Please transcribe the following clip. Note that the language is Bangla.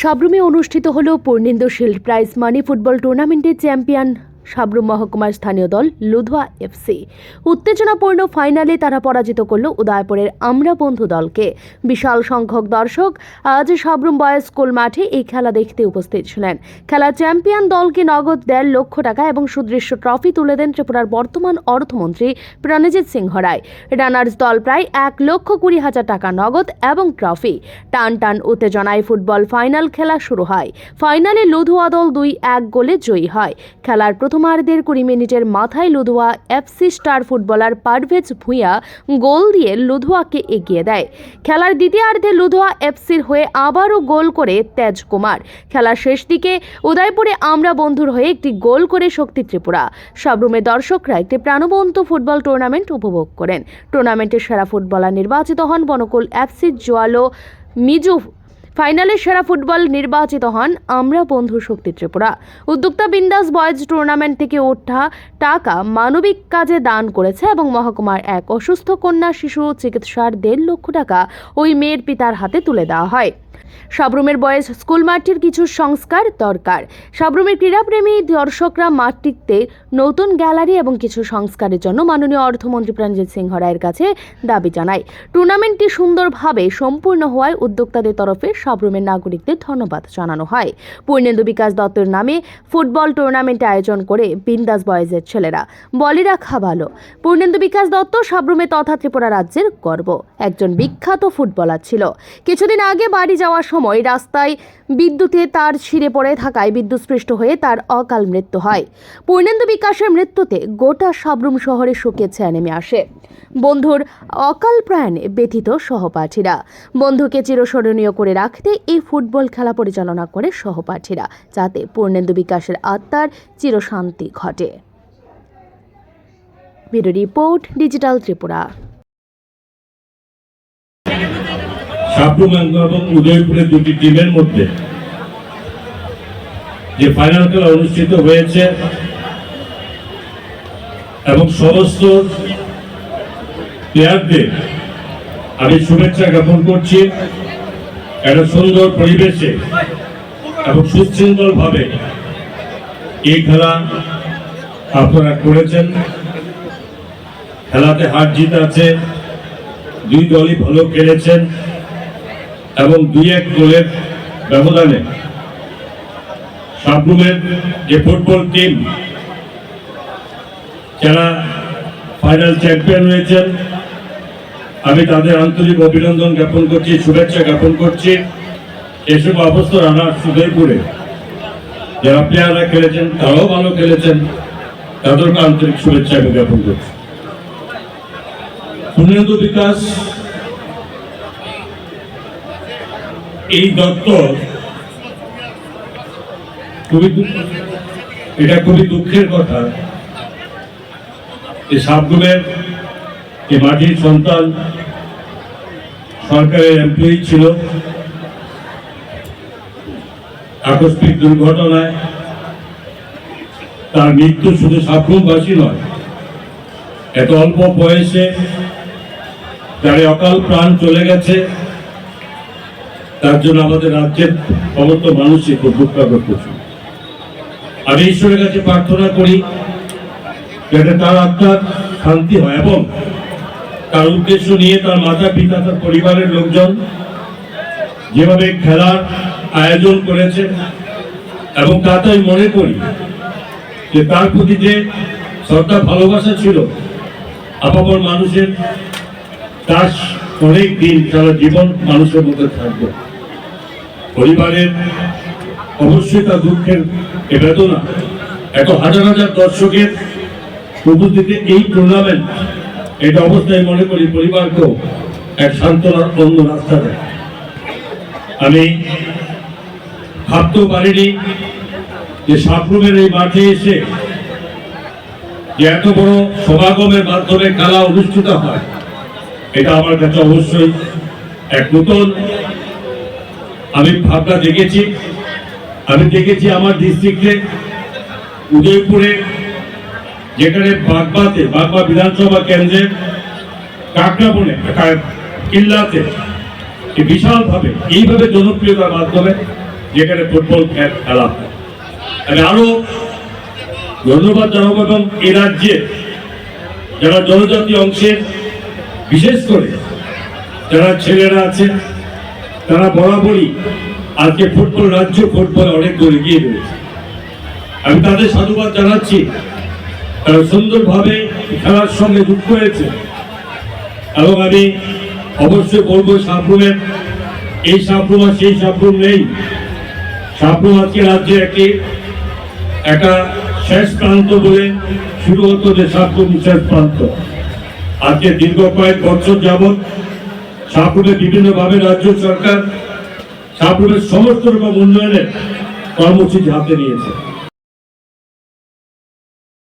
সাব্রুমে অনুষ্ঠিত হল Purnendu shield prize money football টুর্নামেন্টের চ্যাম্পিয়ন সাব্রুম মহকুমার স্থানীয় দল লুধুয়া এফসি। উত্তেজনাপূর্ণ ফাইনালে তারা পরাজিত করল উদয়পুরের আমরা বন্ধু দলকে। বিশাল সংখ্যক দর্শক আজ সাব্রুম বয়েজ স্কুল মাঠে এই খেলা দেখতে উপস্থিত ছিলেন। খেলা চ্যাম্পিয়ন দলকে নগদ 1.5 লক্ষ টাকা এবং সুদৃশ্য ট্রফি তুলে দেন ত্রিপুরার বর্তমান অর্থমন্ত্রী প্রণজিৎ সিংহ রায়। রানার্স দল প্রায় 1,20,000 টাকা নগদ এবং ট্রফি। টান টান উত্তেজনায় ফুটবল ফাইনাল খেলা শুরু হয়। ফাইনালে লুধুয়া দল 2-1 গোলে জয়ী হয়। খেলার প্রথমার্ধের 20 মিনিটের মাথায় Ludhua FC star footballer Parvez Bhuiyan goal দিয়ে লুধুয়াকে এগিয়ে দেয়। খেলার দ্বিতীয়ার্ধে লুধুয়া এফসির হয়ে আবারও গোল করে তেজ কুমার। খেলার শেষ দিকে উদয়পুরে আমরা বন্ধুর হয়ে একটি গোল করে শক্তি ত্রিপুরা। সাব্রুমের দর্শকরা একটি প্রাণবন্ত ফুটবল টুর্নামেন্ট উপভোগ করেন। টুর্নামেন্টের সেরা ফুটবলার নির্বাচিত হন বনকুল এফসির জোয়ালো মিজু। ফাইনালে সেরা ফুটবল নির্বাচিত হন আমরা বন্ধু শক্তি ত্রিপুরা। উদ্যোক্তা বিন্দাস বয়েজ টুর্নামেন্ট থেকে ওঠা টাকা মানবিক কাজে দান করেছে এবং মহকুমার এক অসুস্থ কন্যা শিশু চিকিৎসার 1.5 লক্ষ টাকা ওই মেয়ের পিতার হাতে তুলে দেওয়া হয়। সাব্রুমের বয়েজ স্কুল মাঠটির কিছু সংস্কার দরকার। সাব্রুমের ক্রীড়াপ্রেমী দর্শকরা মাঠটিতে নতুন গ্যালারি এবং কিছু সংস্কারের জন্য মাননীয় অর্থমন্ত্রী প্রণজিৎ সিংহ রায়ের কাছে দাবি জানায়। টুর্নামেন্টটি সুন্দরভাবে সম্পূর্ণ হওয়ায় উদ্যোক্তাদের তরফে সাব্রুমের নাগরিকদের ধন্যবাদ জানানো হয়। পূর্ণেন্দু বিকাশ দত্তের নামে ফুটবল টুর্নামেন্ট আয়োজন করে বিন্দাস বয়েজের ছেলেরা বলি রাখা ভালো। পূর্ণেন্দু বিকাশ দত্ত সাব্রুমে তথা ত্রিপুরা রাজ্যের গর্ব। একজন বিখ্যাত ফুটবলার ছিল। কিছুদিন আগে বাড়ি যাওয়ার সময় রাস্তায় বিদ্যুতে তার ছিঁড়ে পড়ে থাকায় বিদ্যুৎস্পৃষ্ট হয়ে তার অকাল মৃত্যু হয়। পূর্ণেন্দু বিকাশের মৃত্যুতে গোটা সাব্রুম শহরে শোকের ছায়া নেমে আসে। বন্ধুর অকাল প্রয়াণে ব্যথিত সহপাঠীরা। বন্ধুকে চিরস্মরণীয় করে রাখতে এই ফুটবল খেলা পরিচালনা করে সহপাঠীরা, যাতে পূর্ণেন্দু বিকাশের আত্মার চিরশান্তি ঘটে। Bureau report, digital Tripura. Sabroom এবং উদয়পুরের দুটি টিমের মধ্যে যে ফাইনাল খেলা অনুষ্ঠিত হয়েছে এবং সমস্ত প্লেয়ারদের আমি শুভেচ্ছা জ্ঞাপন করছি। একটা সুন্দর পরিবেশে এবং সুশৃঙ্খল ভাবে এই খেলা আপনারা করেছেন। খেলাতে হার জিত আছে, দুই দলই ভালো খেলেছেন এবং 2-1 গোলের ব্যবধানে সাব্রুমের যে ফুটবল টিম যারা ফাইনাল চ্যাম্পিয়ন হয়েছেন, আমি তাদের আন্তরিক অভিনন্দন জ্ঞাপন করছি, শুভেচ্ছা জ্ঞাপন করছি। এসব অবস্থা রানার উদয়পুরে যারা প্লেয়াররা খেলেছেন তারাও ভালো খেলেছেন, তাদেরকে আন্তরিক শুভেচ্ছা আমি জ্ঞাপন করছি। পূর্ণেন্দু বিকাশ এই দত্ত এটা খুবই দুঃখের কথা যে সাব্রুমের এই মাটির সন্তান সরকারের এমপ্লয়ি ছিল। আকস্মিক দুর্ঘটনায় তার মৃত্যু শুধু সাব্রুমবাসী নয়, এত অল্প বয়সে তার অকাল প্রাণ চলে গেছে, তার জন্য আমাদের রাজ্যের সমস্ত মানুষই খুব দুঃখ করতেছে। আমি ঈশ্বরের কাছে প্রার্থনা করি যাতে তার আত্মার শান্তি হয় এবং তার উদ্দেশ্য নিয়ে তার মাতা পিতা, তার পরিবারের লোকজন যেভাবে খেলার আয়োজন করেছে এবং তাতে আমি মনে করি যে তার প্রতি যে শ্রদ্ধা ভালোবাসা ছিল আপামর মানুষের, তার অনেক দিন সারা জীবন মানুষের মধ্যে থাকবে। পরিবারের অবশ্যই তার দুঃখের এ বেদনা এত হাজার হাজার দর্শকের উপস্থিতিতে এই টুর্নামেন্ট, এটা অবস্থায় মনে করি পরিবারকেও এক সান্ত্বনার অন্য রাস্তা দেয়। আমি ভাবতেও পারিনি যে সাব্রুমের এই মাঠে এসে যে এত বড় সমাগমের মাধ্যমে খেলা অনুষ্ঠিত হয়, এটা আমার কাছে অবশ্যই এক নতুন আমি ভাবনা দেখেছি। আমি দেখেছি আমার ডিস্ট্রিক্টে উদয়পুরে, যেখানে বাগবা বিধানসভা কেন্দ্রের কাকড়াবনে কিল্লাতে বিশালভাবে এইভাবে জনপ্রিয়তার মাধ্যমে যেখানে ফুটবল খেলা হয়। আমি আরো ধন্যবাদ জানাবো এবং এই রাজ্যে যারা জনজাতি অংশের বিশেষ করে যারা ছেলেরা আছে তারা বরাবরই আজকে ফুটবল রাজ্য ফুটবলে অনেক দূর এগিয়ে রয়েছে। আমি তাদের সাধুবাদ জানাচ্ছি, তারা সুন্দরভাবে খেলার সঙ্গে যুক্ত হয়েছে এবং আমি অবশ্যই বলবো সাবরুমের এই সাবরুম আর সেই সাবরুম নেই। সাবরুম আজকে রাজ্যের একটা শেষ প্রান্ত বলে শুরু হতো যে সাবরুম শেষ প্রান্ত। আজকে দীর্ঘ কয়েক বছর যাবৎ সাবরুমে বিভিন্নভাবে রাজ্য সরকার সাবরুমের সমস্ত রকম উন্নয়নের কর্মসূচি হাতে নিয়েছে।